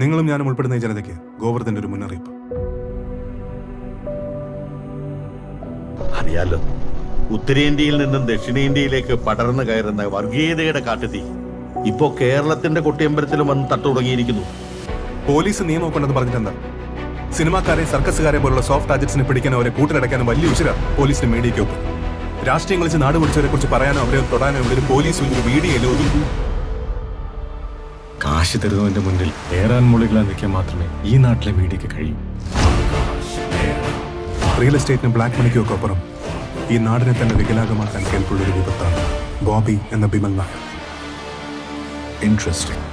നിങ്ങളും ഞാനും ഉൾപ്പെടുന്ന ഈ ജനതയ്ക്ക് ഗോവർദ്ധന്റെ ഒരു മുന്നറിയിപ്പ്. അറിയാലോ, ഉത്തരേന്ത്യയിൽ നിന്നും ദക്ഷിണേന്ത്യയിലേക്ക് പടർന്നു കയറുന്ന വർഗീയതയുടെ കാട്ടുതീ ഇപ്പോ കേരളത്തിന്റെ കൊട്ടിയമ്പലത്തിലും വന്ന് തട്ടുടങ്ങിയിരിക്കുന്നു. പോലീസ് നിയമം കൊണ്ടെന്ന് പറഞ്ഞിട്ടെന്താ? സിനിമാക്കാരെ സർക്കസുകാരെ പോലുള്ള സോഫ്റ്റ് ടാർഗറ്റ്സിനെ പിടിക്കാനോ അവരെ കൂട്ടിലടക്കാനും വലിയ ഉശിര പോലീസിന് മീഡിയയ്ക്ക് ഒപ്പം. രാഷ്ട്രീയം കളിച്ച് നാട് പിടിച്ചവരെ കുറിച്ച് പറയാനോ അവരെ തൊടാനോ ഇവിടെ ഒരു പോലീസ് ഒരു മീഡിയയിലോ കാശ് തരുന്നതിന്റെ മുന്നിൽ ഏറാൻ മൊഴികളാൻ നിൽക്കാൻ മാത്രമേ ഈ നാട്ടിലെ മീഡിയക്ക് കഴിയൂ. റിയൽ എസ്റ്റേറ്റിനും ബ്ലാക്ക് മണിക്കും ഒക്കെ അപ്പുറം ഈ നാടിനെ തന്നെ വികലാംഗമാക്കാൻ കേൾപ്പുള്ളൊരു വിപത്താണ് ബോബി എന്ന ബിമൽ നായർ. ഇൻട്രസ്റ്റിംഗ്.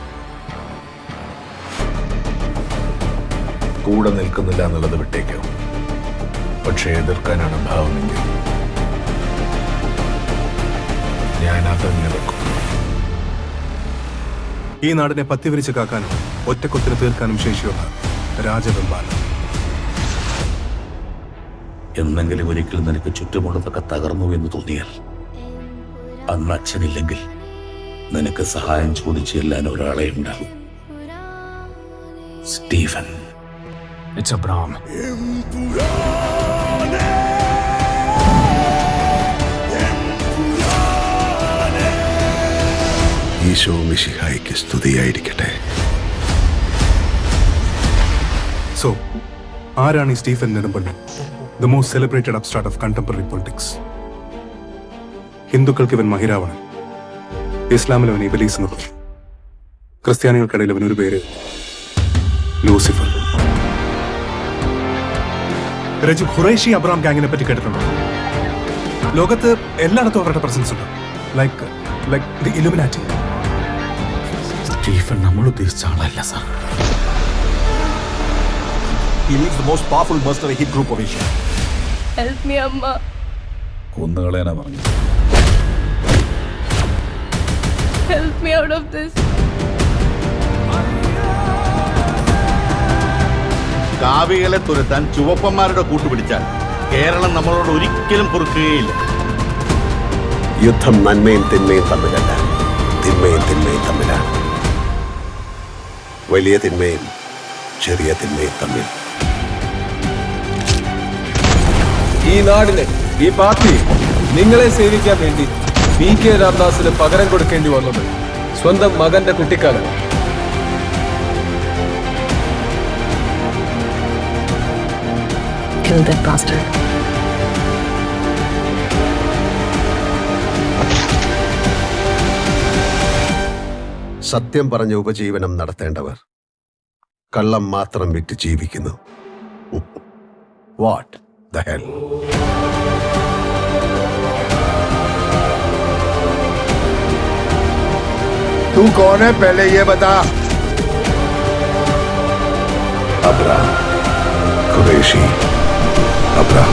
കൂടെ നിൽക്കുന്നില്ല എന്നുള്ളത് വിട്ടേക്കോ, പക്ഷെ എതിർക്കാനാണ് ഭാവമെങ്കിൽ ഞാൻ അതന്നെ വെക്കും. ഈ നാടിനെ പത്തിവിരിച്ച് കാക്കാനും ഒറ്റക്കൊത്തിന് തീർക്കാനും ശേഷിയുള്ള രാജവെമ്പാല. എന്നെങ്കിലും ഒരിക്കൽ നിനക്ക് ചുറ്റുമുള്ളതൊക്കെ തകർന്നു എന്ന് തോന്നിയാൽ അന്ന് അച്ഛനില്ലെങ്കിൽ നിനക്ക് സഹായം ചോദിച്ചു ചെല്ലാൻ ഒരാളെ ഉണ്ടാകും. സ്റ്റീഫൻ. It's Abraham. ഈശോ മിശിഹായിക്ക് സ്തുതിയായിരിക്കട്ടെ. സോ ആരാണ് ഈ Stephen Nedumpally, the most celebrated upstart of contemporary politics? ഹിന്ദുക്കൾക്ക് ഇവൻ മഹിരാവണൻ, ഇസ്ലാമിൽ അവൻ ഇബലീസ് എന്ന് പറയും, ക്രിസ്ത്യാനികൾക്കിടയിൽ അവനൊരു പേര് ലൂസിഫർ. രജു, ഖുറൈഷി അബ്രാം ഗാങ്ങിനെ പറ്റി കേട്ടിട്ടുണ്ടോ? ലോകത്ത് എല്ലായിടത്തും അവരുടെ പ്രസൻസ് ഉണ്ട്, ലൈക്ക് ദി ഇലുമിനാറ്റി. സ്റ്റീഫൻ നമ്മൾ ഉദ്ദേശിച്ച ആളല്ല sir. He leads the most powerful mercenary hit group of Asia. Help me, Amma. കൊന്നുകളയാനാ പറഞ്ഞു. Help me out of this. കാവികളെ തുരത്താൻ ചുവപ്പന്മാരുടെ കൂട്ടുപിടിച്ചാൽ കേരളം നമ്മളോട് ഒരിക്കലും പൊറുക്കുകയില്ല. യുദ്ധം നന്മയും തിന്മയും തമ്മിലല്ല, തിന്മയും തിന്മയും തമ്മിലാണ്. വലിയ തിന്മയും ചെറിയ തിന്മയും തമ്മിൽ. ഈ നാടിന്, ഈ പാർട്ടി നിങ്ങളെ സേവിക്കാൻ വേണ്ടി PK രാംദാസിന് പകരം കൊടുക്കേണ്ടി വന്നത് സ്വന്തം മകന്റെ കുട്ടിക്കാലം. Kill that bastard. സത്യം പറഞ്ഞ ഉപജീവനം നടത്തേണ്ടവർ കള്ളം മാത്രം വിറ്റ് ജീവിക്കുന്നു. What the hell? तू कौन है पहले ये बता. അബ്രാം, ഖുറൈഷി അബ്രാം.